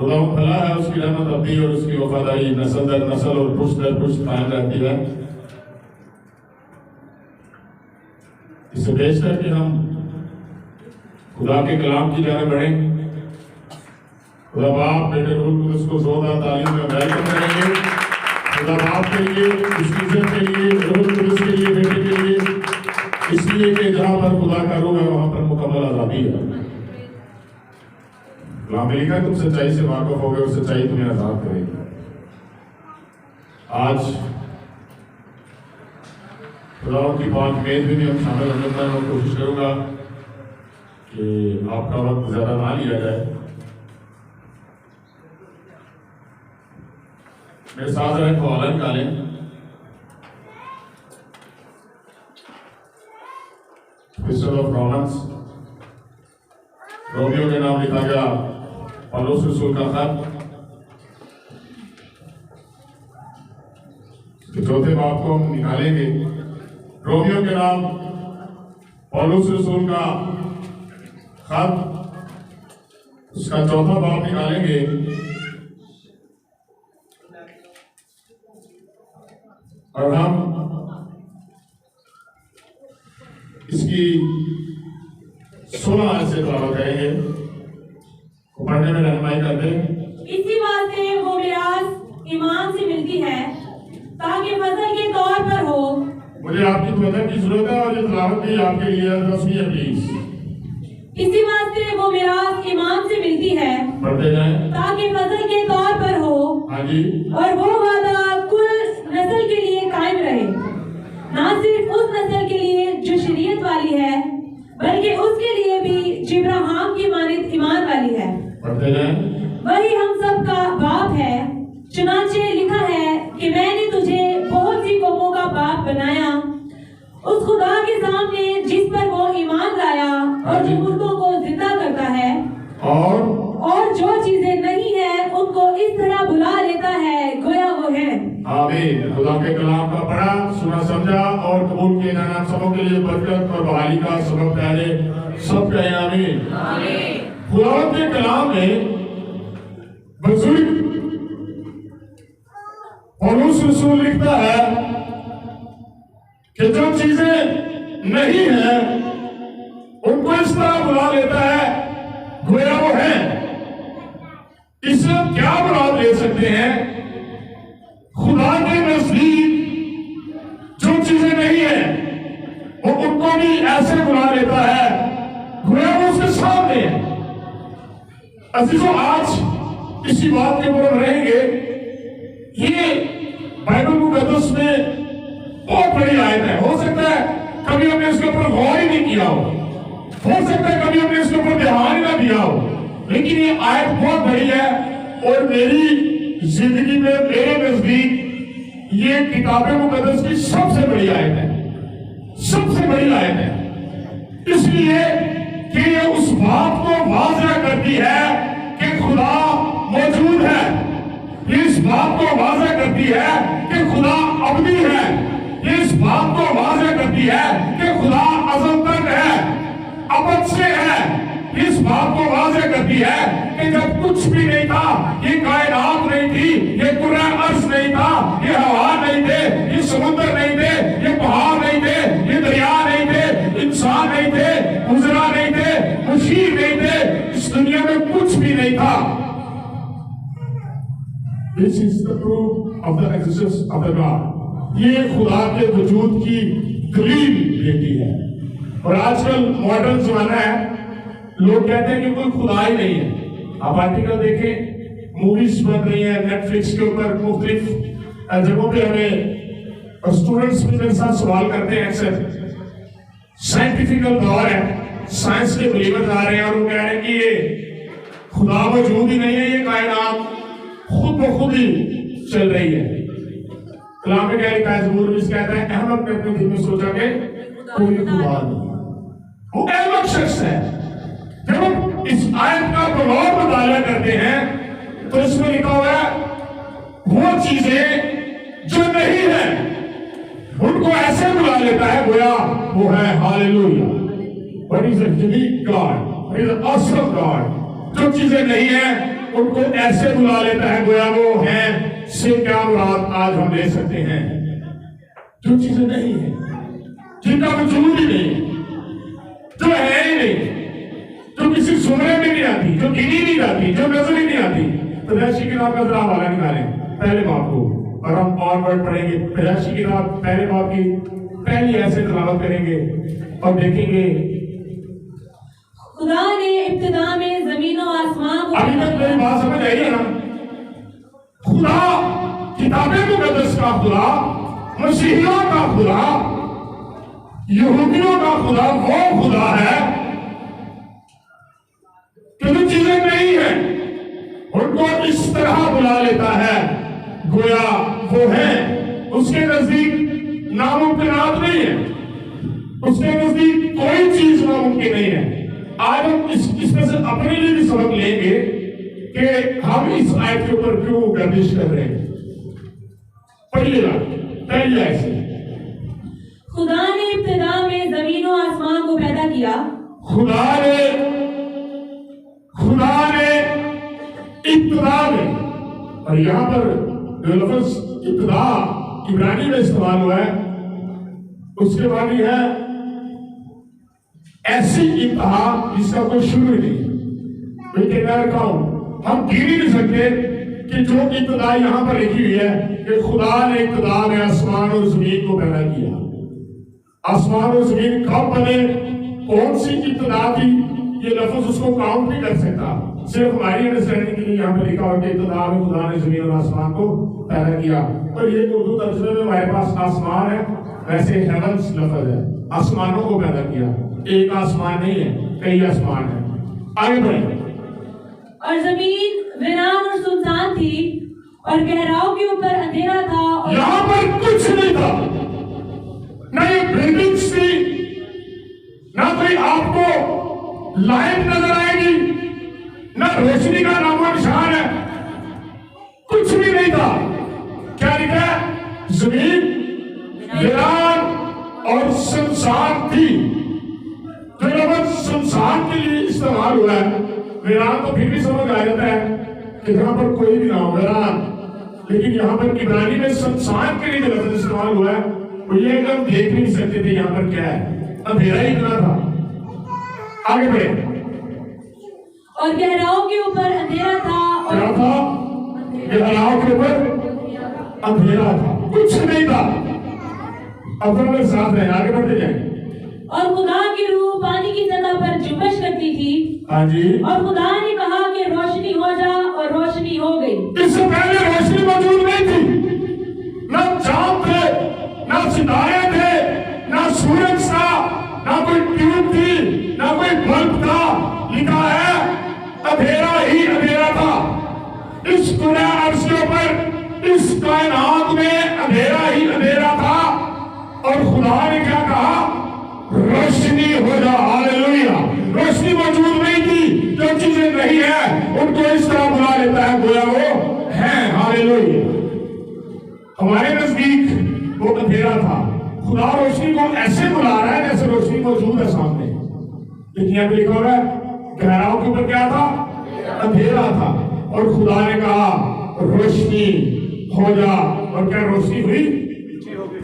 खुदा भला है, उसकी रहमत अब्दी और उसकी वफादारी नस्ल दर नस्ल और पुश्त दर पुश्त कायम रहती है। इससे बेशतर कि हम खुदा के कलाम की जाने बढ़े। खुदा बाप बेटे रूह कुद्दुस को जोरदार तालीम में वेलकम करेंगे। खुदा बाप के लिए, उसकी इज्जत के लिए, रूह कुद्दुस के लिए, बेटे के लिए, इसलिए कि जहां पर खुदा का रूह है वहां पर मुकम्मल आजादी है। कलाम में लिखा है तुम सच्चाई से वाकिफ हो गए और सच्चाई तुम्हें आजाद करेगी। आज खुदा की पाक मेज में भी हम शामिल होने का मैं कोशिश करूंगा कि आपका वक्त ज्यादा ना लिया जाए। मेरे साथ जरा हवाला निकालें। एपिस्टल ऑफ रोमन्स, रोमियो के नाम लिखा गया पौलुस रसूल का खत, चौथे बाब को हम निकालेंगे। रोमियो के नाम पौलुस रसूल का खत, उसका चौथा बाब निकालेंगे। और हम इसकी 16 से तलावत करेंगे, पढ़ने में रहनुमाई कर दें। इसी वास्ते वो मिरास ईमान से मिलती है ताकि फजल के तौर पर हो। मुझे आपकी मदद की जरूरत है और ये तलावत भी आपके लिए रस्मी है, प्लीज। इसी वास्ते वो मिरास ईमान से मिलती है, पढ़ते जाएं, ताकि फजल के तौर पर हो। हाँ जी। और वो वादा कुल नस्ल के लिए कायम रहे, ना सिर्फ उस नस्ल के लिए जो शरीयत वाली है, बल्कि उसके लिए भी जो इब्राहिम की मानित ईमान वाली है। पढ़ते जाएं। वही हम सब का बाप है। चुनांचे लिखा है कि मैंने तुझे बहुत सी कौमों का बाप बनाया, उस खुदा के सामने जिस पर वो ईमान लाया और जो मुर्दों को जिंदा करता है और जो चीजें नहीं है उनको इस तरह बुला लेता है गोया वो है। आमीन। खुदा के कलाम का पढ़ा, सुना, समझा और कबूल किए जाना सबों के लिए बरकत और बहाली का सबब पहले सब कहें आमीन। खुदा के कलाम में बुजुर्ग पौलुस रसूल लिखता है कि जो चीजें नहीं है उनको इस तरह बुला लेता है गोया वो है। इससे क्या मुराद ले सकते हैं? खुदा के नजदीक जो चीजें नहीं है वो उनको भी ऐसे बुला लेता है गोया वो उसके सामने है। अजीजों, आज इसी बात के ऊपर रहेंगे। ये बाइबल मुकद्दस में बहुत बड़ी आयत है। हो सकता है कभी हमने इसके ऊपर गौर ही नहीं किया हो सकता है कभी हमने इसके ऊपर ध्यान ही ना दिया हो, लेकिन ये आयत बहुत बड़ी है और मेरी जिंदगी में मेरे नजदीक ये किताब मुकद्दस की सबसे बड़ी आयत है, सबसे बड़ी आयत है। इसलिए कि ये उस बात को वाज़ह करती है कि खुदा मौजूद है। ये इस बात को वाज़ह करती है कि खुदा अब्दी है। ये इस बात को वाज़ह करती है कि खुदा अज़ल तक है, अबद से है। इस बात को वाज़ह करती है कि जब कुछ भी नहीं था, ये कायनात नहीं थी, ये कुर्रा अर्श नहीं था, ये हवा नहीं थे, ये समुद्र नहीं थे, ये पहाड़ नहीं थे, ये दरिया नहीं थे, इंसान नहीं थे, गुजरा नहीं थे, मुशीर नहीं थे, इस दुनिया में कुछ भी नहीं था। This is the proof of the existence of the God। ये खुदा के वजूद की दलील देती है। और आजकल मॉडर्न जमाना है, लोग कहते हैं कि कोई खुदा ही नहीं है। आप आर्टिकल देखें, मूवीज बन रही है नेटफ्लिक्स के ऊपर, मुख्तलिफ जगहों पे हमें स्टूडेंट्स भी मेरे साथ सवाल करते हैं अक्सर। साइंटिफिकल दौर है, साइंस के बिलीवर्स आ रहे हैं और वो कह रहे हैं कि ये खुदा मौजूद ही नहीं है, ये कायनात खुद ब खुद ही चल रही है। कलाम में क्या लिखा है? ज़बूर में कहता है अहमद ने अपने दिल में सोचा कि कोई खुदा नहीं। वो अहमद शख्स है। जब हम इस आयत का गौर मुताला करते हैं तो इसमें लिखा हुआ है वो चीजें जो नहीं है उनको ऐसे बुला लेता है गोया वो है। Hallelujah. What is a unique God, what is a awesome God. जो चीजें नहीं है उनको ऐसे बुला लेता है गोया वो हैं से क्या मुराद आज हम ले सकते हैं। जो चीजें नहीं है, जिनका वजूद ही नहीं, जो है ही नहीं, जो किसी सुनने में नहीं आती, जो गिनी नहीं जाती, जो नजर ही नहीं आती। पैदाइशी किताब का जरा हवाला निकालें पहले बाप को, और हम और वर्ड पढ़ेंगे। पैदाइशी किताब पहले बाप की पहली ऐसे तिलावत करेंगे और देखेंगे खुदा ने इब्तिदा में जमीन और आसमान को अभी तक मेरी बात समझ आई है ना। खुदा किताबें मुकद्दस का खुदा, मसीहियों का खुदा, यहूदियों का खुदा वो खुदा है कि जो चीजें नहीं है उनको इस तरह बुला लेता है गोया वो है। उसके नजदीक नामुमकिनात नहीं है, उसके नजदीक कोई चीज नामुमकिन नहीं है। आज हम इसमें से अपने लिए भी सबक लेंगे कि हम इस आयत के ऊपर क्यों गर्दिश कर रहे हैं। पढ़िएगा पहली आयत से। खुदा ने इब्तिदा में जमीन और आसमान को पैदा किया। खुदा ने इब्तिदा में, और यहां पर जो लफ्ज इब्तिदा इब्रानी में इस्तेमाल हुआ है उसके मानी है ऐसी इंतहा जिसका कोई शुरू नहीं। हम गिन ही नहीं सकते कि जो इब्तिदा यहां पर लिखी हुई है कि खुदा ने इब्तिदा में आसमान और जमीन को पैदा किया। आसमान और जमीन कब बने, कौन सी इब्तिदा थी, ये लफ्ज उसको काउंट नहीं कर सकता। सिर्फ हमारी अंडरस्टैंडिंग के लिए यहाँ पे लिखा हुआ कि इब्तिदा में खुदा ने जमीन और आसमान को पैदा किया। और ये उर्दू तर्जुमे में हमारे पास आसमान है, वैसे हेवंस लफ्ज है, आसमानों को पैदा किया। एक आसमान नहीं है, कई आसमान है। आगे बढ़े। और जमीन वीरान और सुनसान थी और गहराव के ऊपर अंधेरा था और यहाँ पर कुछ नहीं था, ना ये बिल्डिंग्स थी, ना कोई आपको लाइट नजर आएगी, ना रोशनी का नामो निशान है, कुछ भी नहीं था। क्या लिखा है? जमीन वीरान और सुनसान थी। जो लफ्ज सुनसान के लिए इस्तेमाल हुआ है, वीरान तो फिर भी समझ आ जाता है कि जहां पर कोई भी ना हो, वीरान। लेकिन यहाँ पर इब्रानी में सुनसान के लिए जो लफ्ज इस्तेमाल हुआ है वो ये कि हम देख नहीं सकते थे यहाँ पर क्या है, अंधेरा ही इतना था। आगे बढ़े। और गहराव के ऊपर अंधेरा था और क्या था? गहराव के ऊपर अंधेरा था, कुछ नहीं था। अब हम लोग साथ रहे, आगे बढ़ते जाए। और खुदा की रूह पानी की सतह पर जुम्बश करती थी। हाँ जी। और खुदा ने कहा कि रोशनी हो जा, और रोशनी हो गई। इससे पहले रोशनी मौजूद नहीं थी, ना चांद थे, ना सितारे थे, ना सूरज था, ना कोई ट्यूब थी, ना कोई बल्ब था। लिखा है अंधेरा ही अंधेरा था। इस दुनिया अर्श के ऊपर, इस कायनात में अंधेरा ही अंधेरा था। और खुदा ने क्या कहा? रोशनी हो जा। हालेलुया। रोशनी मौजूद नहीं थी, जो चीजें नहीं है उनको इस तरह बुला लेता है गोया वो है। हालेलुया। हमारे नजदीक वो अंधेरा था, खुदा रोशनी को ऐसे बुला रहा है जैसे रोशनी मौजूद है सामने। लेकिन यहाँ पे लिखा हुआ है गहराव के ऊपर क्या था? अंधेरा था। और खुदा ने कहा रोशनी हो जा, और क्या रोशनी हुई?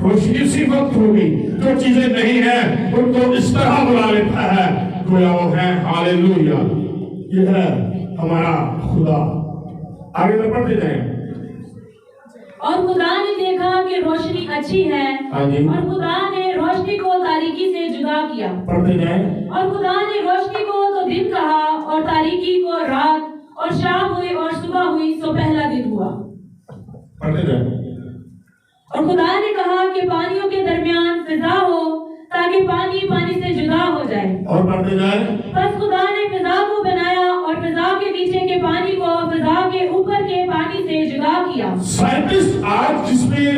रोशनी उसी वक्त होगी। जो चीजें नहीं है उनको इस तरह बुला लेता है गोया वो है। हालेलुया। ये है हमारा खुदा। आगे तो पढ़ते जाए। और खुदा ने देखा कि रोशनी अच्छी है। हाँ जी। और खुदा ने रोशनी को तारीकी से जुदा किया। पढ़ते जाए। और खुदा ने रोशनी को तो दिन कहा और तारीकी को रात, और शाम हुई और सुबह हुई सो पहला दिन हुआ। पढ़ते जाए। और खुदा ने कहा कि पानियों के दरमियान फिजा हो, ताकि पानी पानी से जुदा हो जाए। और पढ़ते जाए। बस खुदा ने फिजा को बनाया और फिजा के नीचे के पानी को फिजा के ऊपर के पानी से जुदा किया। साइंटिस्ट आज जिसमें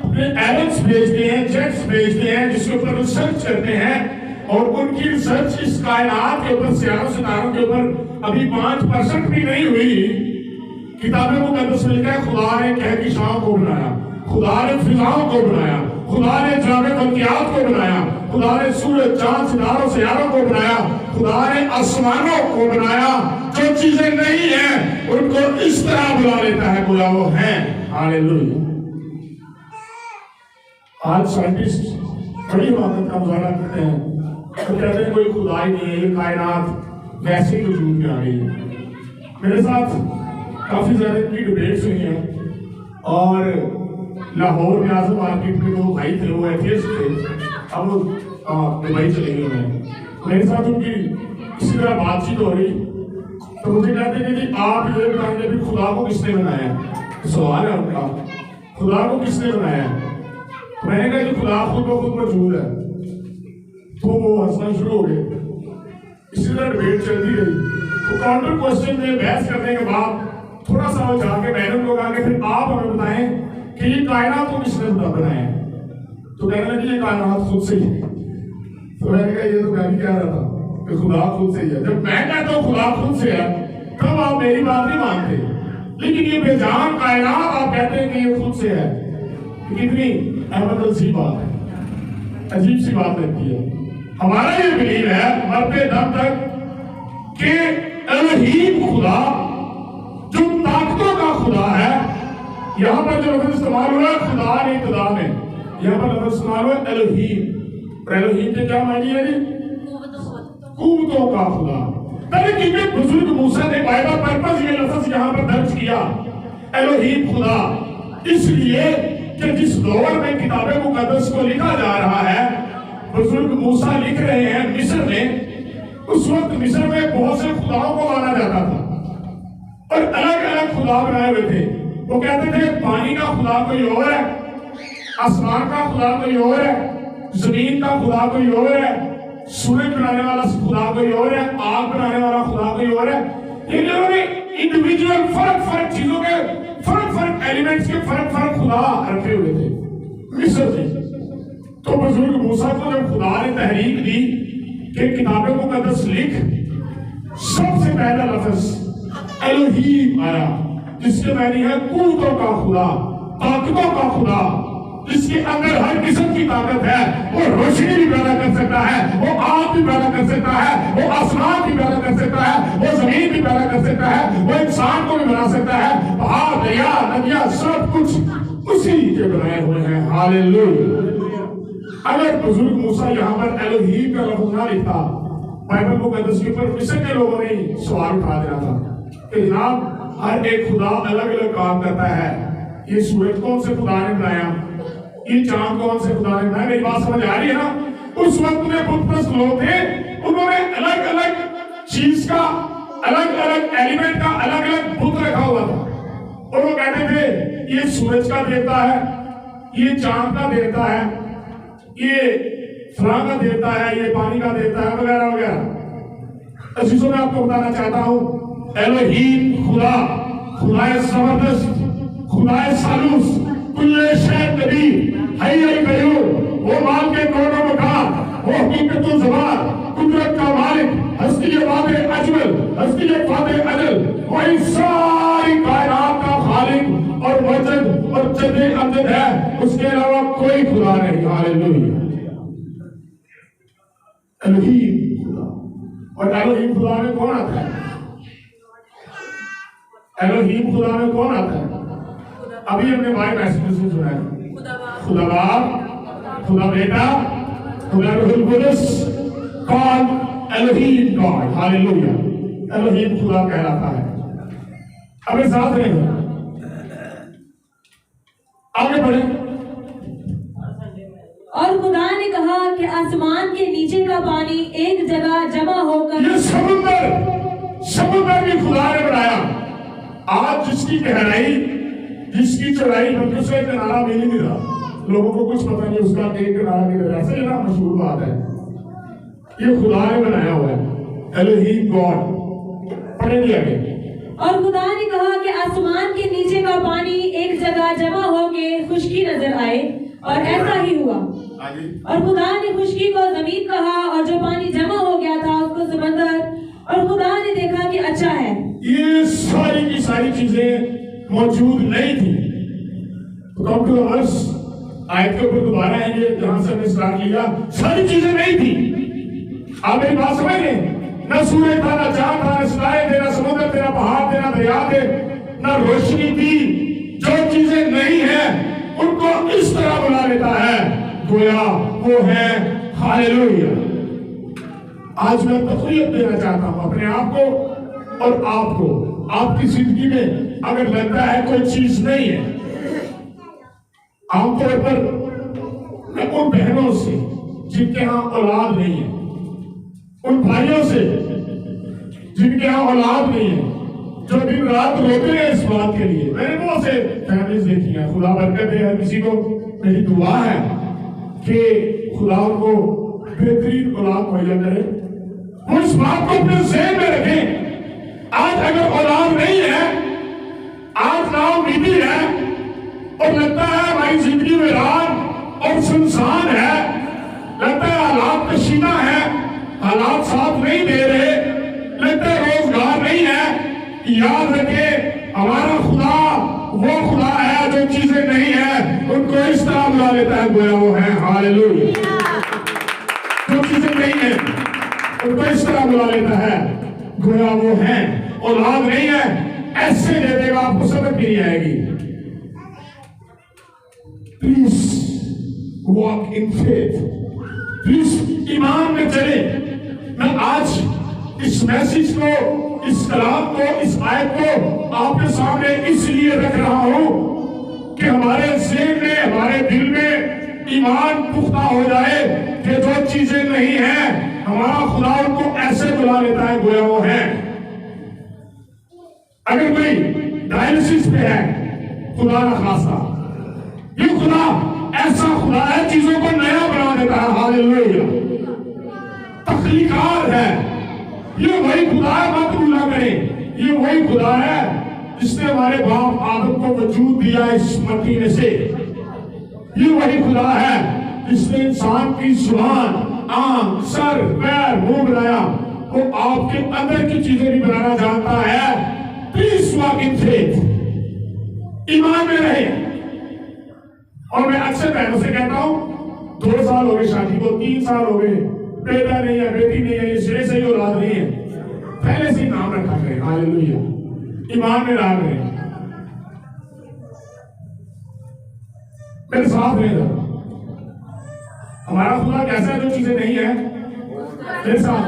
अपने एरर्स भेजते हैं, जेट्स भेजते हैं, जिसके ऊपर रिसर्च करते हैं, और उनकी रिसर्च इस कायनात के ऊपर, सितारों के ऊपर अभी 5% भी नहीं हुई। किताबें मुकद्दस में लिखा है खुदा ने कहकशाओं को बनाया, खुदा ने फिजाओं को बनाया, खुदा ने जामे फलकियात को बनाया, खुदा ने सूरज चांद सितारों सियारों को बनाया, खुदा ने आसमानों को बनाया। जो चीजें नहीं है उनको इस तरह बुला लेता है गोया वो है। हालेलुया। आज साइंटिस्ट बड़ी बात का मुजाहरा करते हैं, तो कहते हैं कोई खुदा ही नहीं है, ये कायनात वैसे ही वजूद में आ गई है। मेरे साथ काफी ज्यादा इनकी डिबेट्स हुई हैं और लाहौर में आजम मार्केट में वो भाई थे, वो एथियस्ट थे, अब वो दुबई चले गए हैं। मेरे साथ उनकी इसी तरह बातचीत हो रही, तो मुझे कहते हैं कि आप ये बताएंगे कि खुदा को किसने बनाया। सवाल है उनका, खुदा को किसने बनाया। मैंने कहा कि खुदा खुद ब खुद मौजूद है। तो वो हंसना शुरू हो गए। इसी तरह डिबेट चलती रही। तो काउंटर क्वेश्चन में बहस करने के बाद थोड़ा सा वो जाके मैंने उनको कहा कि फिर आप हमें बताएं कि ये कायनात को किसने बनाया है। तो कहने लगे ये कायनात खुद से ही है। तो मैंने कहा ये तो मैं भी कह रहा था कि खुदा खुद से ही है। जब मैं कहता हूँ खुदा खुद से है तब आप मेरी बात नहीं मानते, लेकिन ये बेजान कायनात आप कहते हैं कि ये खुद से है। कितनी अहमद सी बात है, अजीब सी बात लगती है। हमारा ये बिलीव है मरते दम तक कि एलोहीम खुदा जो ताकतों का खुदा है, यहाँ पर जो लफ्ज़ इस्तेमाल हुआ है खुदा ने इब्तिदा में, यहाँ पर लफ्ज़ इस्तेमाल हुआ एलोहीम। एलोहीम के क्या मायने है जी? कुव्वतों का खुदा। तब बुजुर्ग मूसा ने बाइबल पर्पस ये लफ्ज़ यहाँ पर दर्ज किया एलोहीम खुदा, इसलिए कि जिस दौर में किताबे मुकद्दस को लिखा जा रहा है, बुजुर्ग मूसा लिख रहे हैं मिस्र में, उस वक्त मिस्र में बहुत से खुदाओं को माना जाता था और अलग अलग खुदा बनाए हुए थे। वो कहते थे पानी का खुदा कोई और है, आसमान का खुदा कोई और है, जमीन का खुदा कोई और है, सूरज बनाने वाला खुदा कोई और है, आग बनाने वाला खुदा कोई और है। इन्होंने इंडिविजुअल फर्क फर्क चीजों के फर्क फर्क एलिमेंट्स के फर्क फर्क खुदा रखे हुए थे मिस्र में। तो बुजुर्ग मूसा को जब खुदा ने तहरीक दी कि किताबे मुकद्दस लिख, सबसे पहला लफ्ज़ एलोहीम आया, जिसके मायने है कुव्वतों का खुदा, ताकतों का खुदा, जिसके अंदर हर किस्म की ताकत है। वो रोशनी भी पैदा कर सकता है, वो आग भी पैदा कर सकता है, वो आसमान भी पैदा कर सकता है, वो जमीन भी पैदा कर सकता है, वो इंसान को भी बना सकता है। पहाड़, दरिया, नदियां, सब कुछ उसी के बनाए हुए हैं। हालेलुया। अगर बुजुर्ग मूसा यहाँ पर एलोहीम का लफ्ज़ ना लिखता, बाइबल मुकद्दस के ऊपर मिस्र के लोगों ने सवाल उठा देना था कि जनाब हर एक खुदा अलग अलग काम करता है। ये सूरज कौन से खुदा ने बनाया, ये चांद कौन से खुदा ने बनाया। मेरी बात समझ आ रही है ना? उस वक्त में बुतप्रस्त लोग थे, उन्होंने अलग अलग चीज का, अलग अलग एलिमेंट का अलग अलग बुत रखा हुआ था और वो कहते थे ये सूरज का देवता है, ये चांद का देवता है, ये फलां का देवता है, ये पानी का देवता है, वगैरह वगैरह। अजीजों मैं आपको बताना चाहता हूँ एलोहीम खुदा, खुदाए जबरदस्त, खुदाए सालूस, कुल्ले शै कबीर, हई अल कयूम, वो माल के कौनो मकान, वो हकीकतुल ज़बान, कुदरत का मालिक, हस्ती वादे अजमल, हस्ती वादे अजल, वही सारी कायनात का खालिक और वजद और जदे अमजद है, उसके अलावा कोई खुदा नहीं। हालेलुया। एलोहीम खुदा। और एलोहीम खुदा में कौन आता है? एलोहीम खुदा में कौन आता है? अभी हमने बाय मैसेज में सुना है खुदा बाप, खुदा बेटा, खुदा रूहुल कुद्दुस, God, Elohim God. Hallelujah. Elohim खुदा कहलाता है। अब एक साथ रहेंगे, आगे बढ़े। और खुदा ने कहा कि आसमान के नीचे का पानी एक जगह जमा होकर, ये समुद्र भी खुदा ने बनाया। आज जिसकी गहराई, जिसकी चौड़ाई दूसरे किनारा मिल नहीं रहा, लोगों को कुछ पता नहीं उसका एक किनारा मिल रहा है। ऐसे ना मशहूर बात है, ये खुदा ने बनाया हुआ है। Elohim God. पढ़े नहीं आगे। और खुदा ने कहा कि आसमान के नीचे का पानी एक जगह जमा होके खुश्की नजर आए, और ऐसा ही हुआ। और खुदा ने खुश्की को जमीन कहा, और जो पानी जमा हो गया था उसको समंदर, और खुदा ने देखा कि अच्छा है। ये सारी की सारी चीजें मौजूद नहीं थी। तो आयत के ऊपर दोबारा आएंगे जहां से हमने स्टार्ट किया। सारी चीजें नहीं थी, आप मेरी बात समझ गए? न सूरज था, न चांद था, न सितारे थे, न समुद्र थे, न पहाड़ थे, न दरिया थे, न रोशनी थी। जो चीजें नहीं है उनको इस तरह बुला लेता है गोया वो है। हालेलुया। आज मैं तस्वीर देना चाहता हूं अपने आप को और आपको। आपकी जिंदगी में अगर लगता है कोई चीज नहीं है, आमतौर पर मैं उन बहनों से जिनके यहां औलाद नहीं है, उन भाइयों से जिनके यहां औलाद नहीं है, जो दिन रात रोते हैं इस बात के लिए। मैंने बहुत से फैमिलीज देखी हैं, खुदा बरकत दे हर किसी को। मेरी दुआ है कि खुदा उनको बेहतरीन औलाद मुहैया करे। वो इस बात को अपने ज़हन में रखें, आज अगर औलाद नहीं है, आज नाउमीदी है और लगता है हमारी जिंदगी में रात और सुनसान है, लगता है हालात कशीदा है, हालात साथ नहीं दे रहे, लगता है रोजगार नहीं है, याद रखें हमारा खुदा वो खुदा है जो चीजें नहीं है उनको इस तरह बुला लेता है गोया वो है। हालेलुया। जो चीजें नहीं है उनको इस तरह बुला लेता है गोया वो है। औलाद नहीं है ऐसे दे देगा, आपको समझ नहीं आएगी। Please walk in faith, please ईमान में चले। मैं आज इस मैसेज को, इस कलाम को, इस आयत को आपके सामने इसलिए रख रहा हूं कि हमारे ज़हन में, हमारे दिल में ईमान पुख्ता हो जाए कि जो चीजें नहीं है हमारा खुदा उनको ऐसे बुला लेता है गोया वो है। अगर कोई डायलिसिस पे है, खुदा ना खासा, ये खुदा ऐसा खुदा है चीजों को नया बना देता है। हालेलुया। तख्लीकार है, ये वही खुदा है, मत भूला करें। ये वही खुदा है जिसने हमारे बाप आदम को वजूद दिया इस मट्टी में से। ये वही खुदा है जिसने इंसान की जुबान, आंख, सर, पैर, मुंह बनाया। वो आपके अंदर की चीजें भी बनाना जानता है। प्लीज वॉक इन फेथ, ईमान में रहे। और मैं अक्सर बहनों से कहता हूं 2 साल हो गए शादी को, 3 साल हो गए, बेटा नहीं है, बेटी नहीं है, ये सिरे से ही औलाद नहीं है, पहले से ही नाम रखा करें। हालेलुया। ईमान में रहा करें। मेरे साथ रहेगा हमारा खुदा कैसा है। जो चीजें नहीं है मेरे साथ,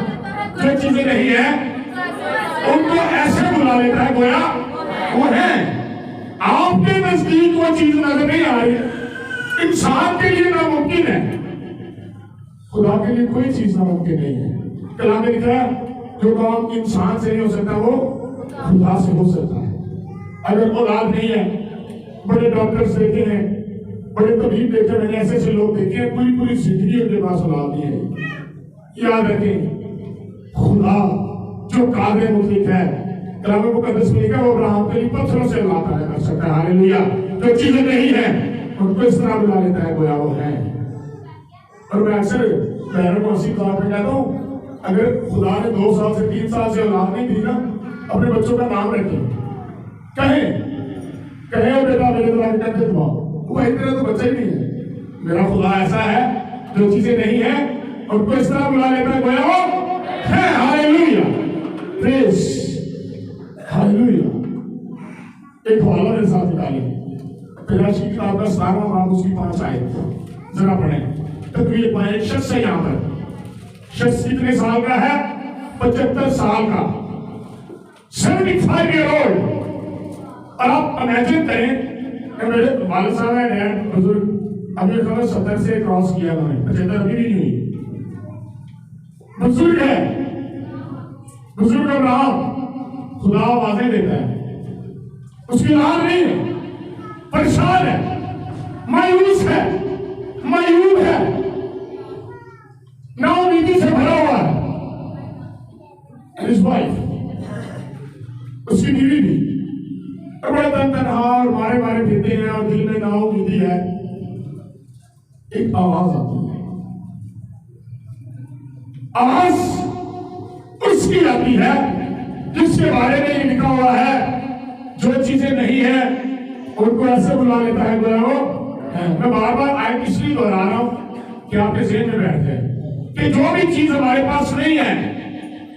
जो चीजें नहीं है उनको ऐसे बुला लेता है गोया वो है। आपके नजदीक वो चीज नजर नहीं आ रही, इंसान के लिए नामुमकिन है, खुदा के लिए कोई चीज नामुमकिन नहीं है। कलाम में लिखा है जो काम इंसान से नहीं हो सकता वो खुदा से हो सकता है। अगर औलाद नहीं है, बड़े डॉक्टर्स देखे हैं, बड़े तबीब देखे, मैंने ऐसे ऐसे लोग देखे हैं पूरी पूरी जिंदगी उनके पास औलाद नहीं है। याद रखें खुदा जो कादिर मुतलक है, कलाम मुकद्दस में लिखा वो अब्राहम के लिए पत्थरों से औलाद पैदा कर सकता है। हालेलुया। जो चीजें नहीं है उनको इस तरह बुला लेता है गोया वो है। और मैं अक्सर बहनों को हंसी तौर पर कहता हूँ, अगर खुदा ने 2 साल से 3 साल से औलाद नहीं दी ना, अपने बच्चों का नाम रखें, कहें बेटा मेरे द्वारा करके दुआओ, वो इतना तो बच्चा ही नहीं है। मेरा खुदा ऐसा है जो चीजें नहीं है उनको इस तरह बुला लेता है गोया वो है। हालेलुया। Praise hallelujah. एक हवाला मेरे साथ निकालिए, पैदाइश की किताब का 17वां बाब उसकी 5 आयत जरा पढ़ें। तकरीर पाए एक शख्स है, यहाँ पर शख्स कितने साल का है? 75 साल का, 75 ईयर ओल्ड। और आप इमेजिन करें, मेरे वालिद साहब है डैड बुजुर्ग, अभी खबर 70 से क्रॉस किया उन्होंने, 75 अभी भी नहीं हुई, बुजुर्ग है। बुजुर्ग अब्राहम खुदा आवाजें देता है, उसकी औलाद नहीं है, परेशान है, मायूस है, मायूब है, नाउमीदी से भरा हुआ है। His wife, उसकी बीवी भी बड़े तनहा और मारे मारे फिरते हैं और दिल में नाउमीदी है। एक आवाज आती है, आवाज उसकी आती है जिसके बारे में ये लिखा हुआ है जो चीजें नहीं है उनको ऐसे बुला लेता है गोया वो मैं बार बार आयत इसलिए दोहरा रहा हूं कि आपके ज़हन में बैठ जाए कि जो भी चीज हमारे पास नहीं है,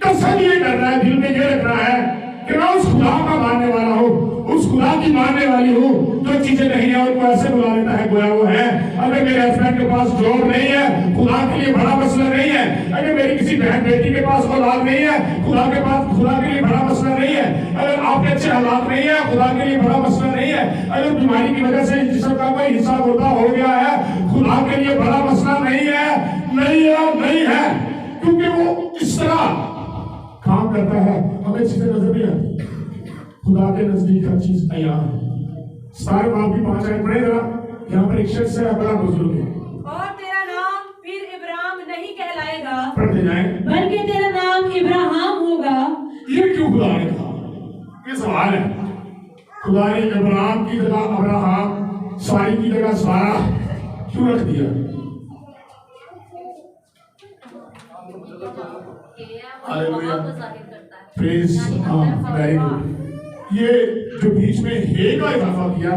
कसम ये कर रहा है, दिल में ये रख रहा है कि मैं उस खुदा का मानने वाला हूँ, उस खुदा की मानने वाली हूँ। जो चीजें नहीं है उनको ऐसे बुला लेता है गोया वो है। अगर मेरे हस्बैंड के पास जॉब नहीं है, खुदा के लिए बड़ा मसला नहीं है। अगर मेरी किसी बहन बेटी के पास औलाद नहीं है, खुदा के लिए बड़ा मसला नहीं है। अगर आपके अच्छे हालात नहीं है, खुदा के लिए बड़ा मसला नहीं है। अगर बीमारी की वजह से जिस्म का कोई हिस्सा मुर्दा हो गया है, खुदा के लिए बड़ा मसला नहीं है, नहीं है, क्योंकि वो इस तरह काम करता है। हमें चीजें नजर नहीं आती, खुदा के नजदीक हर चीज अयान है। सारे बाप की 5 आयत पढ़े जरा। यहाँ पर एक शख्स है, बड़ा बुजुर्ग है। और तेरा नाम फिर इब्राहिम नहीं कहलाएगा, पढ़ते जाए, बल्कि तेरा नाम इब्राहिम होगा। ये क्यों खुदा ने कहा? ये सवाल है। खुदा ने इब्राहिम की जगह अब्राहम, सारी की जगह सारा क्यों रख दिया? Hallelujah, praise, very good. ये जो बीच में हे का इजाफा किया,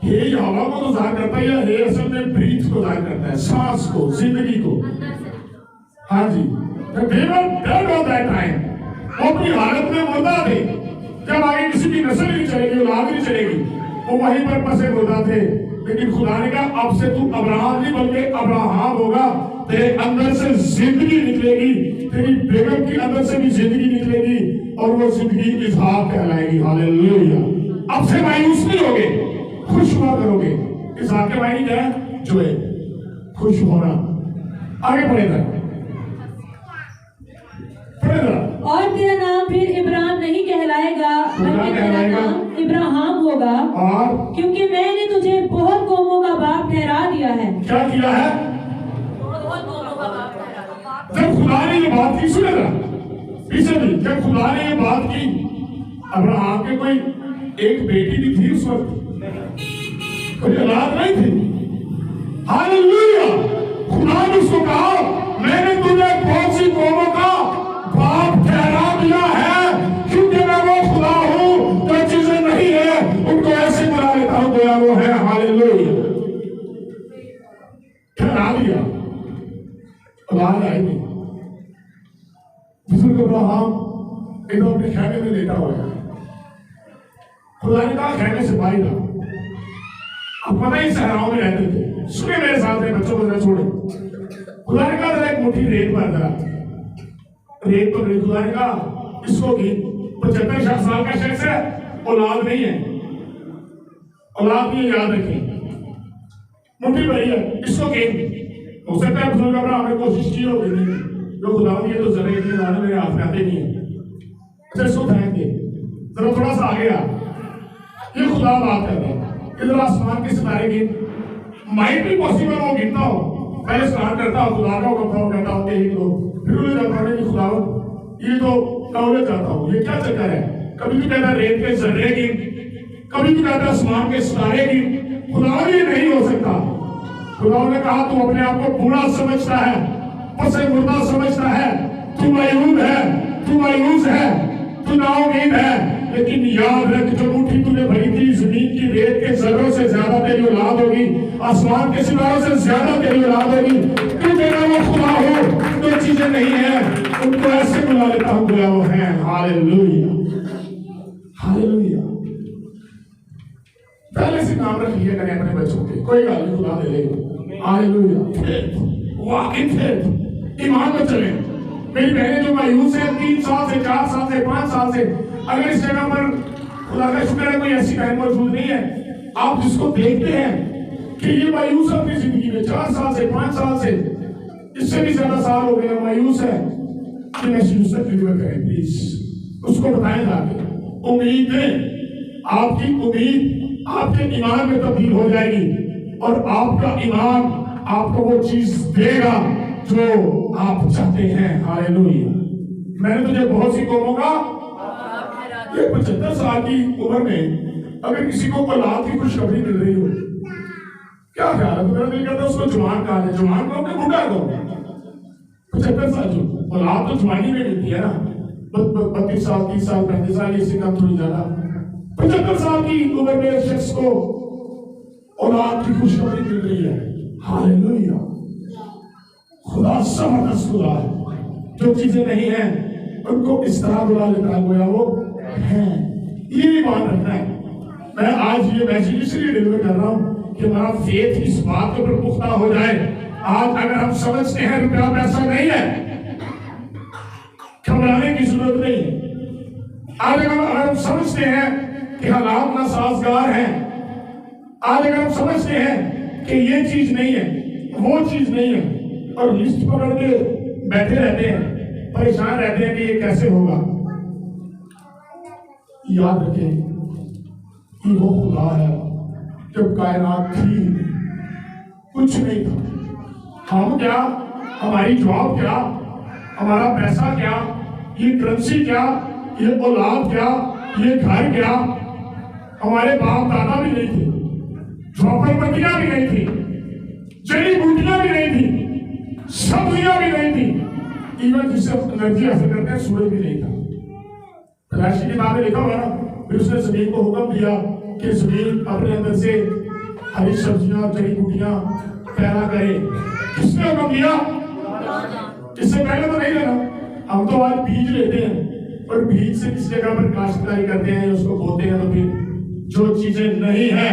हे हवा को तो जाहिर करता है, या हे असल में ब्रीथ को जाहिर करता है, सांस को, जिंदगी को। हाँ जी, डेड ऑन दैट टाइम, वो अपनी हालत में मुर्दा थे। जब आगे किसी की नस्ल नहीं चलेगी, औलाद नहीं चलेगी, वो वहीं पर फंसे मुर्दा थे। लेकिन खुदा ने कहा अब से तू अब्राहम नहीं बल्कि अब्राहम होगा। तेरे अंदर से जिंदगी निकलेगी, तेरी बेगम की अंदर से भी जिंदगी निकलेगी, और वो जिंदगी इसहाक कहलाएगी। हालेलुया। अब से मायूस नहीं होगे, खुश हुआ करोगे। इसहाक के मायने क्या है? जो है खुश होना। आगे पढ़ेगा, और तेरा नाम फिर इब्राहिम नहीं कहलाएगा, बल्कि तेरा नाम इब्राहिम होगा, और क्योंकि मैंने तुझे बहुत कौमों का बाप ठहरा दिया है। क्या किया है? बहुत कौमों का बाप ठहरा दिया। जब खुदा ने ये बात की, सुनेगा पीछे भी, जब खुदा ने ये बात की, अब्राहम के कोई एक बेटी भी थी उस वक्त, कोई औलाद नहीं थी। हालेलुया। खुदा ने उसको कहा मैंने तुझे बहुत सी कौमों का बाप ठहरा दिया है, क्योंकि मैं वो खुदा हूं जो चीजें नहीं है उनको ऐसे बुला लेता हूं गोया वो है। हालेलुया। ठहरा दिया, औलाद आई नहीं। बुजुर्ग अब्राहम एकदम अपने खैमे में लेटा हुआ है। खुदा ने कहा खैमे से बाहर आ। अब पता ही सहराओं में रहते थे, सुने मेरे साथ में, बच्चों को जरा छोड़े। खुदा ने कहा जरा एक मुट्ठी रेत पर जरा रेत पर रेत। खुदा ने कहा इसको की 75 साल का शख्स है, औलाद नहीं है, औलाद नहीं, याद रखें, मुट्ठी भरी है, इसको की। हो सकता है बुजुर्ग अब्राहम ने कोशिश की होगी, नहीं जो खुदा ने तो जरा इतने दाने मेरे हाथ में आते नहीं है। अच्छा इसको फेंक दे, जरा थोड़ा सा आगे आ। ये खुदा बात कर रहा है। इधर आसमान के सितारे गिन, माइट भी पॉसिबल हो गिनता हो, पहले स्नान करता हो, खुदा का हुक्म था, कहता हो एक दो, फिर उन्हें जाता है कि खुदा ये तो कौले जाता हूँ, ये क्या चक्कर है? कभी तो कहता रेत के जर्रे गिन, कभी तो कहता आसमान के सितारे गिन। खुदा ये नहीं हो सकता। खुदा ने कहा तू अपने आप को बूढ़ा समझता है, पसे मुर्दा समझता है, तू मायूब है, तू मायूस है, तू नाउमीद है। लेकिन याद रख जो मुट्ठी तूने भरी थी जमीन की रेत के जर्रों से ज्यादा तेरी औलाद होगी, आसमान के सितारों से ज्यादा तेरी औलाद होगी। तू मेरा वो खुदा हो जो चीजें नहीं है उनको ऐसे बुला लेता हूं गोया वो है। Hallelujah, hallelujah. पहले से नाम रख लिया करें अपने बच्चों के, कोई बात नहीं, खुदा दे देगा। Hallelujah. Faith, walk in faith, ईमान में चले। मेरी बहनें जो मायूस है 3 साल से, 4 साल से, 5 साल से, अगर इस जगह पर खुदा का शुक्र है कोई ऐसी बहन मौजूद नहीं है, आप जिसको देखते हैं कि ये मायूस अपनी जिंदगी में 4 साल से, 5 साल से, इससे भी ज्यादा साल हो गए मायूस है, कि महसूस डिलीवर करें प्लीज, उसको बताएं जाके। उम्मीद दें, आपकी उम्मीद आपके ईमान में तब्दील हो जाएगी, और आपका ईमान आपको वो चीज देगा जो आप चाहते हैं। हालेलुया। मैंने तुझे बहुत सी कौमों का, ये 75 साल की उम्र में अगर किसी को औलाद की खुशखबरी मिल रही हो, क्या ख्याल है? तो मेरा दिल करता है उसको जवान कहा जाए। जवान को अपने बूढ़ा को 75 साल जो औलाद तो जवानी में मिलती है ना, 32 साल, 30 साल, 35 साल, इससे कम थोड़ी ज्यादा। 75 साल की उम्र में शख्स को औलाद की खुशखबरी मिल रही है। हालेलुया। खुदा जबरदस्त खुदा है। जो चीजें नहीं है उनको इस तरह बुला लेता है गोया वो है। ये ईमान रखना है। मैं आज ये मैसेज इसलिए डिलीवर कर रहा हूं कि हमारा फेथ इस बात के ऊपर पुख्ता हो जाए। आज अगर हम समझते हैं रुपया पैसा नहीं है, घबराने की जरूरत नहीं। आज अगर हम समझते हैं कि हालात नासाजगार हैं, आज अगर हम समझते हैं कि ये चीज नहीं है, वो चीज नहीं है, और लिस्ट पकड़ के बैठे रहते हैं, परेशान रहते हैं कि ये कैसे होगा, याद रखें कि वो खुदा है। जब कायनात थी कुछ नहीं था। हम क्या, हमारी जॉब क्या, हमारा पैसा क्या, ये करेंसी क्या, ये औलाद क्या, ये घर क्या, हमारे बाप दादा भी नहीं थे, झोपड़पट्टियां भी नहीं थी, जड़ी बूटियां भी नहीं थी, सब्जियां भी नहीं थी, इवन जिससे एनर्जी हासिल करते हैं सूरज भी नहीं था। राशि की किताब में लिखा हुआ ना, फिर उसने जमीन को हुक्म दिया कि जमीन अपने अंदर से हरी सब्जियां जड़ी बूटियां पैदा करे। किसने हुक्म दिया? इससे पहले तो नहीं लेना। हम तो आज बीज लेते हैं और बीज से किस जगह पर काश्तकारी करते हैं, उसको बोते हैं, तो फिर जो चीजें नहीं है,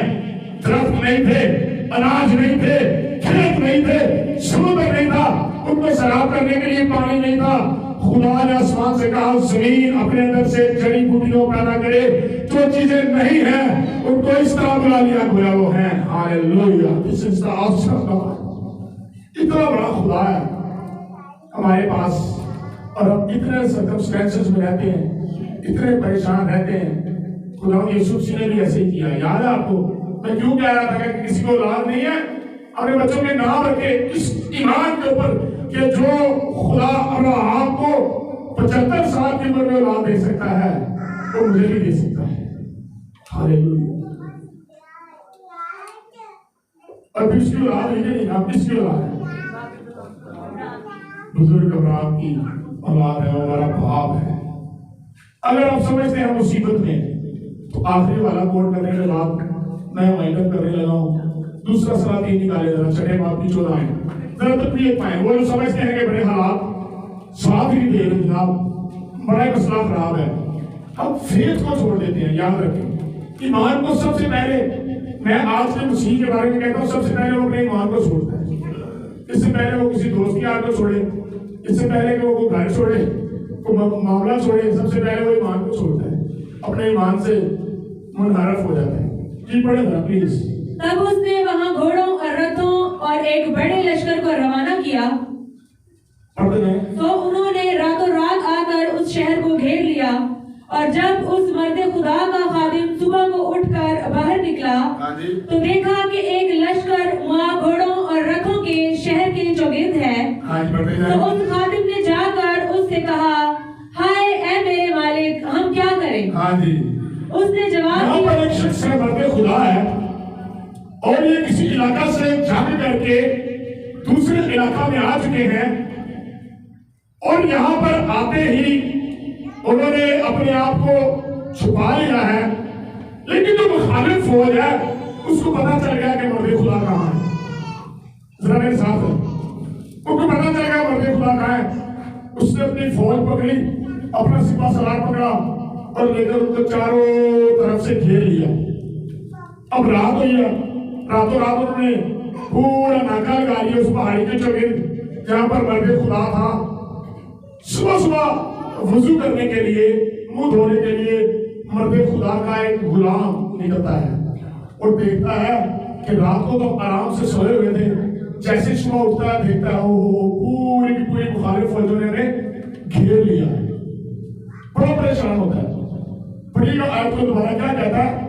दरख्त नहीं थे, अनाज नहीं थे, खेत नहीं थे, समुद्र नहीं था, उनको सराब करने के लिए पानी नहीं था, खुदा ने आसमान से कहा जमीन अपने अंदर से जड़ी बूटियों पैदा करे। जो चीजें नहीं है उनको इस तरह बुला लिया, गोया वो है। Hallelujah. This is the awesome God. इतना बड़ा खुदा है हमारे पास, और हम इतने सर्कमस्टेंसेस में रहते हैं, इतने परेशान रहते हैं। खुदा यीशु मसीह ने भी ऐसे ही किया। याद है आपको? मैं क्यों कह रहा था कि किसी को औलाद नहीं है, अपने बच्चों के नाम रखे इस ईमान के ऊपर कि जो खुदा अब्राहम को 75 साल की उम्र में औलाद दे सकता है, वो मुझे भी दे सकता है। हालेलुया। और फिर उसकी औलाद नहीं, आप किसकी औलाद है? बुजुर्ग अब्राहम की औलाद है, हमारा बाप है। अगर आप समझते हैं मुसीबत में, तो आखिरी वाला कोड करने के बाद मैं वाइंड करने लगा हूँ। दूसरा सलाह तीन निकाले जरा, छठे बाप की 14 है, जरा तकलीफ पाए। वो जो समझते हैं कि बड़े हालात साथ ही दे रहे जनाब, बड़ा मसला खराब है, अब फेथ को छोड़ देते हैं। याद रखें, ईमान को सबसे पहले, मैं आज के मसीह के बारे में कहता हूँ, सबसे पहले वो अपने ईमान को छोड़ता है। इससे पहले वो किसी दोस्त की याद को छोड़े, इससे पहले कि वो घर छोड़े, वो मामला छोड़े, सबसे पहले वो ईमान को छोड़ता है, अपने ईमान से मुनहरफ हो जाता है। जी पढ़े ना प्लीज। तब उसने वहां घोड़ों और रथों और एक बड़े लश्कर को रवाना किया। तो उन्होंने रातों रात आकर उस शहर को घेर लिया। और जब उस मर्द खुदा का खादिम सुबह को उठकर बाहर निकला, तो देखा कि एक लश्कर वहाँ घोड़ों और रथों के शहर के चौगिर्द है। तो उस खादिम ने जाकर उससे कहा, हाय ऐ मेरे मालिक, हम क्या करें? उसने जवाब दिया, एक शख्स है, मर्द खुदा है, और ये किसी इलाका से जंग करके दूसरे इलाका में आ चुके हैं, और यहाँ पर आते ही उन्होंने अपने आप को छुपा लिया है। लेकिन जो मुखालिफ फौज है उसको पता चल गया कि मर्द खुदा कहाँ है। जरा मेरे साथ है, उसको पता चल गया मर्द खुदा कहाँ है। उसने अपनी फौज पकड़ी, अपना सिपा सलार पकड़ा और लेकर उनको चारों तरफ से घेर लिया। अब रात हुई है, रातों रात उन्होंने पूरा नाका लगा लिया उस पहाड़ी के चौगिर्द जहां पर मर्द खुदा था। सुबह सुबह वजू करने के लिए, मुंह धोने के लिए मर्द खुदा का एक गुलाम निकलता है और देखता है कि रात को तो आराम से सोए हुए थे, जैसे सुबह उठता है देखता है वो पूरी की पूरी मुखालिफ फौजों ने घेर लिया है। बड़ा परेशान होता है। पढ़िएगा आयत को दोबारा, क्या कहता है?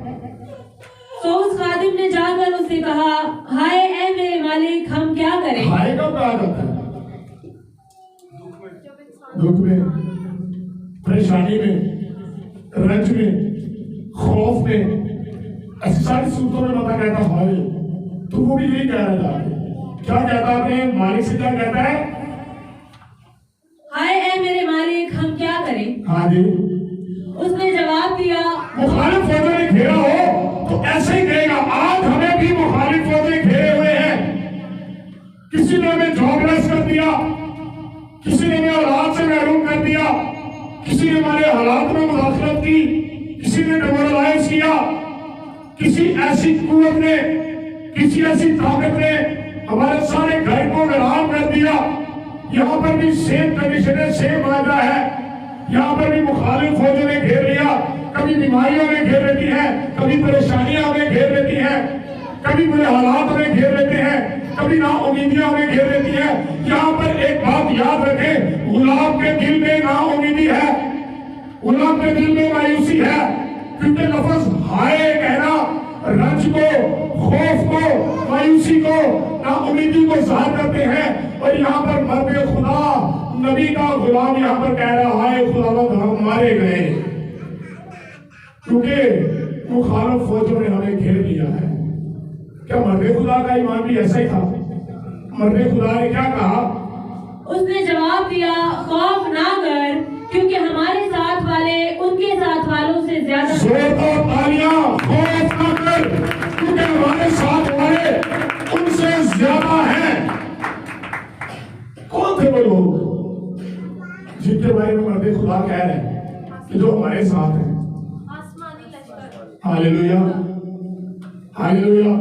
तो उस खादिम ने जाकर उससे कहा, हाय ऐ मेरे मालिक, हम क्या करें? हाय कब कहा जाता है? दुख में, परेशानी में, रंज में, खौफ में, ऐसी सारी सूरतों में बता कहता हाय। तो वो भी यही कह रहा था। क्या कहता है अपने मालिक से? क्या कहता है? हाय ऐ मेरे मालिक, हम क्या करें? हाँ जी। उसने जवाब दिया, मुखालिफ फौजों ने घेरा हो तो ऐसे ही कहेगा, आज हमें भी मुखालिफ किसी ऐसी कुवत ने, किसी ऐसी ताकत ने हमारे सारे घर को वीरान कर दिया। यहाँ पर भी सेम कंडीशन है, सेम वादा है। यहाँ पर भी मुखालिफ फौजों ने घेर लिया, कभी बीमारियों ने घेर लेती हैं, कभी परेशानियां हमें घेर लेती हैं, कभी बुरे हालात हमें घेर लेते हैं, कभी नाउमीदियां हमें घेर लेती हैं। यहाँ पर एक बात याद रखें, गुलाम के दिल में नाउमीदी है, गुलाम के दिल में मायूसी है, क्योंकि लफ्ज हाय कहना रंज को, खौफ को, मायूसी को, नाउमीदी को ज़ाहिर करते हैं। और यहाँ पर मर्द खुदा नबी का गुलाम यहाँ पर कह रहा है खुदावंद हम मारे गए क्योंकि मुखालिफ फौजों ने हमें घेर लिया है। क्या मर्द खुदा का ईमान भी ऐसा ही था? मर्द खुदा ने क्या कहा? उसने जवाब दिया, खौफ ना कर, क्योंकि हमारे साथ वाले उनके साथ वालों से ज्यादा। जोरदार तालियां, खौफ ना कर, क्योंकि हमारे साथ वाले उनसे ज्यादा हैं। कौन थे वो लोग जिनके बारे में मर्द खुदा कह रहे हैं कि जो हमारे साथ हैं? Hallelujah, hallelujah.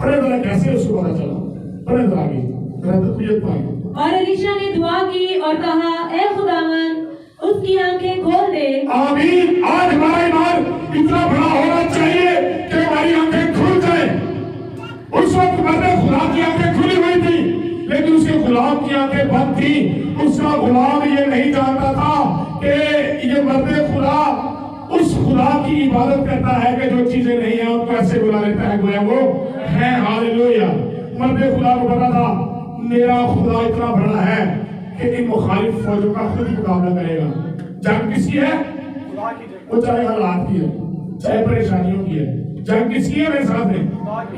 पढ़े जरा कैसे उसको पता चला, पढ़े जरा आगे तकबीर पाए। और एलीशा ने दुआ की और कहा, ऐ खुदावन उसकी आंखें खोल दे। आमीन। आज हमारा ईमान इतना बड़ा होना चाहिए कि हमारी आंखें खुल जाए। उस वक्त मर्द खुदा की आंखें खुली हुई थी, लेकिन उसके गुलाम की आंखें बंद थी। उसका गुलाम ये नहीं जानता था कि ये मर्द खुदा उस खुदा की इबादत करता है कि जो चीजें नहीं है उनको ऐसे बुला लेता है गोया वो है। हालेलुया। मर्द खुदा को पता था मेरा खुदा इतना बड़ा है कि इन मुखालिफ फौजों का खुद ही मुकाबला करेगा। जंग किसकी है? वो चाहे हालात की है, चाहे परेशानियों की है। जंग किसकी है? मेरे साथ है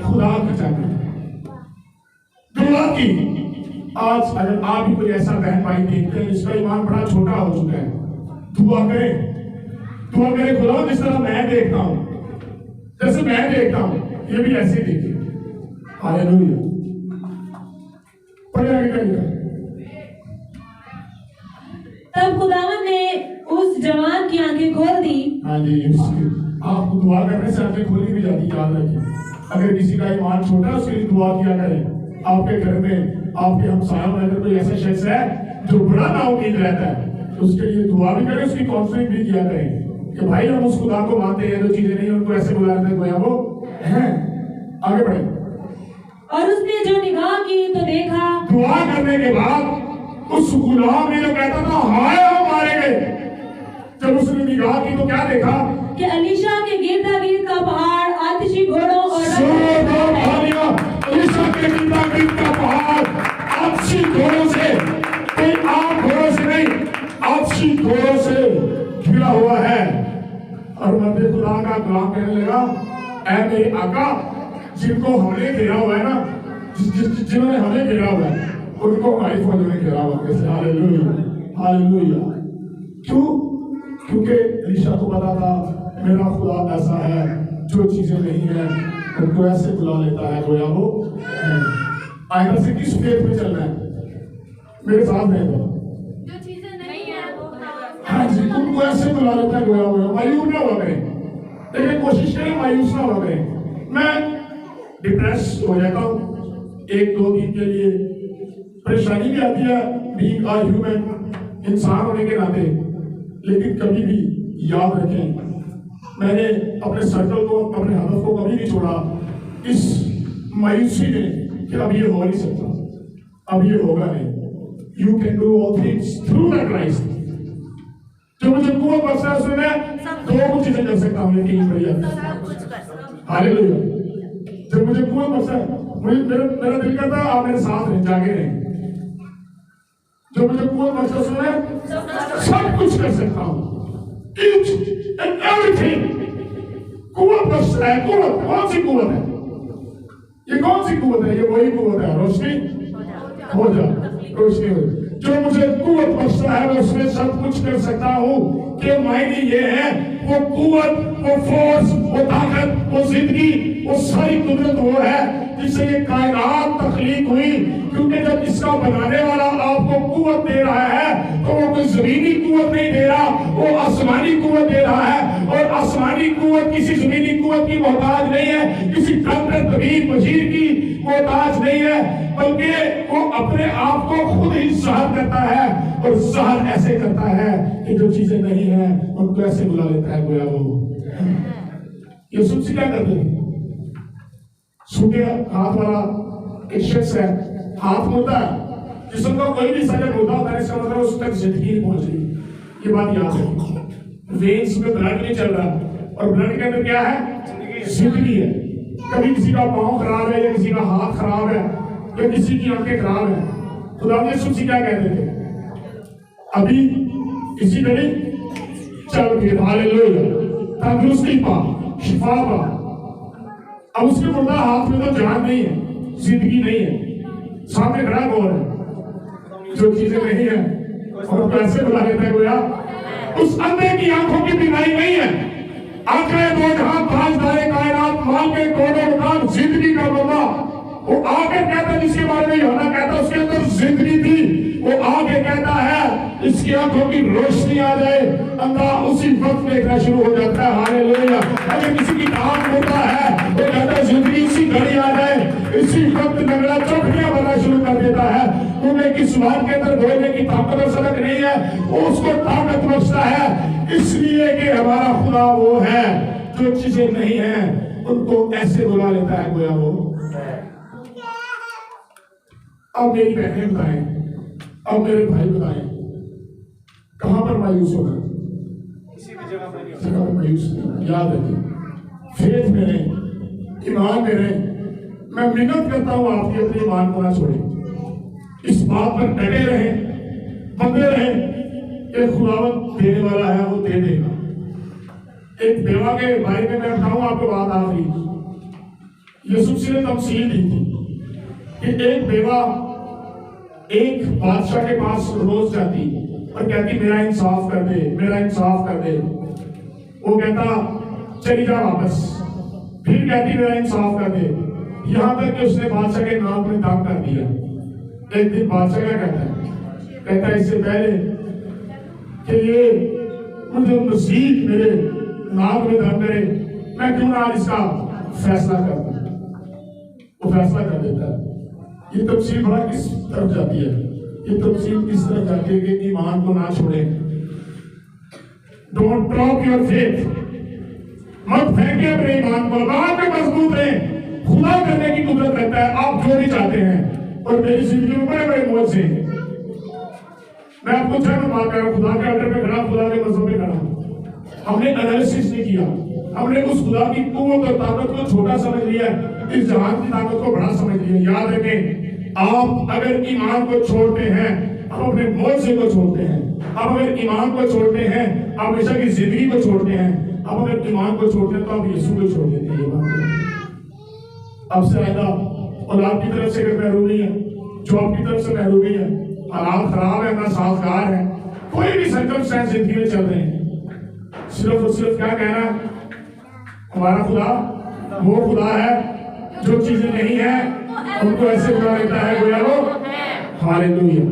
खुदा की जंग, दुआ की। आज अगर आप भी कोई ऐसा बहन भाई देखते हैं जिसका ईमान बड़ा छोटा हो चुका है, दुआ करें, दुआ करें खुदा जिस तरह मैं देखता हूं, जैसे मैं देखता हूं ये भी ऐसे देखिए। हालेलुया। पढ़े आगे क्या? तब खुदावन ने उस जवान की आंखें खोल दी। हाँ जी, आपको दुआ करने से आंखें खोली भी जाती, याद रखिए। अगर किसी का ईमान छोटा है उसके लिए दुआ किया करें। आपके घर में, आपके हमसायों में अगर कोई ऐसा शख्स है जो बड़ा नाउमीद रहता है तो उसके लिए दुआ भी करें, उसकी काउंसलिंग भी किया करें कि भाई हम उस खुदा को मानते हैं जो चीजें नहीं उनको ऐसे बुलाते हैं वो हैं। आगे बढ़े। और उसने जो निगाह की तो देखा, दुआ करने के बाद उस गुलाम ने जो कहता था हाय हम मारे गए, जब उसने निगाह की तो क्या देखा कि एलीशा के गिरदा गिर्द का पहाड़ आतिशी घोड़ों और का पहाड़ आतिशी घोड़ों से, कोई आम घोड़ों से नहीं, आतिशी घोड़ों से घिरा हुआ है। और मर्द खुदा का गुलाम कहने लगा, ऐ मेरे आका, जिनको हमने घेरा हुआ है ना, जिन्होंने हमें घेरा हुआ है उनको हमारी फौजों ने घेरा हुआ है। Hallelujah, hallelujah. क्यों? क्योंकि एलीशा को पता था मेरा खुदा ऐसा है जो चीजें नहीं है उनको ऐसे बुला लेता है गोया वो है। आइंदा से किस फेथ में चलना है? मेरे साथ है जो चीजें नहीं है हाँ जी, उनको ऐसे बुला लेता है गोया वो। मायूस ना हुआ करें, लेकिन कोशिश करें मायूस ना हुआ करें। मैं डिप्रेस हो जाता हूँ एक दो दिन के लिए, परेशानी भी आती है, बीइंग अ ह्यूमन, इंसान होने के नाते। लेकिन कभी भी याद रखें, मैंने अपने सर्कल को, अपने हदफ को कभी नहीं छोड़ा इस मायूसी में कि अब ये हो नहीं सकता, अब ये होगा नहीं। You can do all things through the Christ. जो मुझे कुवत बख्शा है उसमें मैं दो कुछ चीजें कर सकता हूँ, लेकिन बढ़िया हालेलुया। जब मुझे कुवत बख्शा है, मुझे मेरा दिल करता है आप मेरे साथ रहें, जागे रहें। जो मुझे कुवत बख्शा उसमें सब कुछ कर सकता हूँ, each and everything। कुवत बख्शा है। कुवत कौन सी कुवत है? ये कौन सी कुवत है? ये वही कुवत है, रोशनी हो जा, रोशनी हो। जो मुझे कुवत बख्शा है मैं उसमें सब कुछ कर सकता हूँ। के मायने ये है वो कुवत, वो फोर्स, वो ताकत, वो जिंदगी, वो सारी कुदरत वो है जिससे ये कायनात तख्लीक हुई, क्योंकि जब इसका बनाने वाला आपको कुव्वत दे रहा है तो वो कोई जमीनी कुव्वत नहीं दे रहा, वो आसमानी कुव्वत दे रहा है। और आसमानी कुव्वत किसी जमीनी कुव्वत की मोहताज नहीं है, किसी डॉक्टर तबीब वजीर की मोहताज नहीं है, बल्कि वो अपने आप को खुद ही ज़ाहिर करता है। और ज़ाहिर ऐसे करता है कि जो चीजें नहीं है उनको ऐसे बुला लेता है गोया वो। यूसुफ से क्या करते थे? सूखे हाथ वाला एक शख्स है, हाथ मुड़ता है, जिसम का कोई भी सजन होता होता है, इसका मतलब उस तक जिंदगी नहीं पहुंच रही। ये बात याद है। वेन्स में ब्लड नहीं चल रहा, और ब्लड के अंदर क्या है? जिंदगी है। कभी किसी का पाँव खराब है, या किसी का हाथ खराब है, या किसी की आंखें खराब है, खुदा ने यूसुफ से क्या कहते थे? अभी किसी ने चल फिर, हालेलुया, तंदुरुस्ती पा, शिफा पा। अब उसके मुर्दा हाथ में तो जान नहीं है, जिंदगी नहीं है, सामने खड़ा कौन है? जो चीजें नहीं है और कैसे बुला लेता है गोया? उस अंधे की आंखों की बीमारी नहीं है, आंखें दो जहां ताजदारे कायनात माल के कोने मकान जिंदगी का बाबा, वो आगे कहता है, जिसके बारे में यूहन्ना कहता उसके अंदर जिंदगी थी, वो आगे कहता है इसकी आंखों की रोशनी आ जाए, अंधा उसी वक्त देखना शुरू हो जाता है। हालेलुया। अगर किसी की आंख होता है वो कहता है जिंदगी इसी घड़ी आ जाए, इसी वक्त नगड़ा चौखड़ियां बनना शुरू कर देता है। तुम्हें किस बात के अंदर बोलने की ताकत और सनक नहीं है, वो उसको ताकत बख्शता है, इसलिए कि हमारा खुदा वो है जो चीजें नहीं है उनको ऐसे बुला लेता है गोया वो। अब मेरी बहनें बताएं, अब मेरे भाई बताएं, कहां पर मायूस होना? किसी भी जगह पर मायूस नहीं। याद रखिए, फेथ में रहें, ईमान में रहें। मैं मिन्नत करता हूं आपकी, अपने ईमान को ना छोड़ें, इस बात पर डटे रहें, बंधे रहें कि खुदावंद देने वाला है, वो दे देगा। एक बेवा के बारे में मैं बताऊं आपको बात आखिरी। यूसुफ ने तमसील दी थी कि एक बेवा एक बादशाह के पास रोज जाती और कहती मेरा इंसाफ कर दे, मेरा इंसाफ कर दे। वो कहता चली जा वापस, फिर कहती मेरा इंसाफ कर दे, यहां तक कि उसने बादशाह के नाक में दाग कर दिया। एक दिन बादशाह क्या कहता है? कहता है इससे पहले कि ये मुझे मसीह मेरे नाक में दाग करे, मैं क्यों ना आज इसका फैसला कर दूं। वो फैसला कर देता है। ये तफसील बड़ा किस तरफ जाती है? ये तफसील इस तरफ जाती है कि ईमान को ना छोड़ें। डोंट ड्रॉप योर फेथ, मत फेंके अपने ईमान को, ईमान में मजबूत रहें। खुदा करने की कुदरत रहता है, आप जो भी चाहते हैं। और मेरी जिंदगी में बड़े बड़े मुआवजे हैं। मैं आपको जब बात कर रहा हूं, खुदा के ऑर्डर पे खड़ा, खुदा के मजहब पे खड़ा। हमने एनालिसिस नहीं किया, हमने उस खुदा की कुव्वत और ताकत को छोटा समझ लिया, इस जहान की ताकत को बड़ा समझ लिया। याद रखें, आप अगर ईमान को छोड़ते हैं, आप अपने मुआवजे को छोड़ते हैं। आप अगर ईमान को छोड़ते हैं, आप हमेशा की जिंदगी को छोड़ते हैं। आप अगर ईमान को छोड़ते हैं तो आप यीशु को छोड़ देते हैं। ये बात अब से आएगा, और आपकी तरफ से अगर महरूमी है, जो आपकी तरफ से महरूमी है, हालात खराब है, ना साजगार है, कोई भी सर्कमस्टेंस जिंदगी में चल रहे हैं, सिर्फ और सिर्फ क्या कहना है? हमारा खुदा वो खुदा है जो चीजें नहीं है उनको ऐसे बुला लेता है गोया वो। हालेलुया।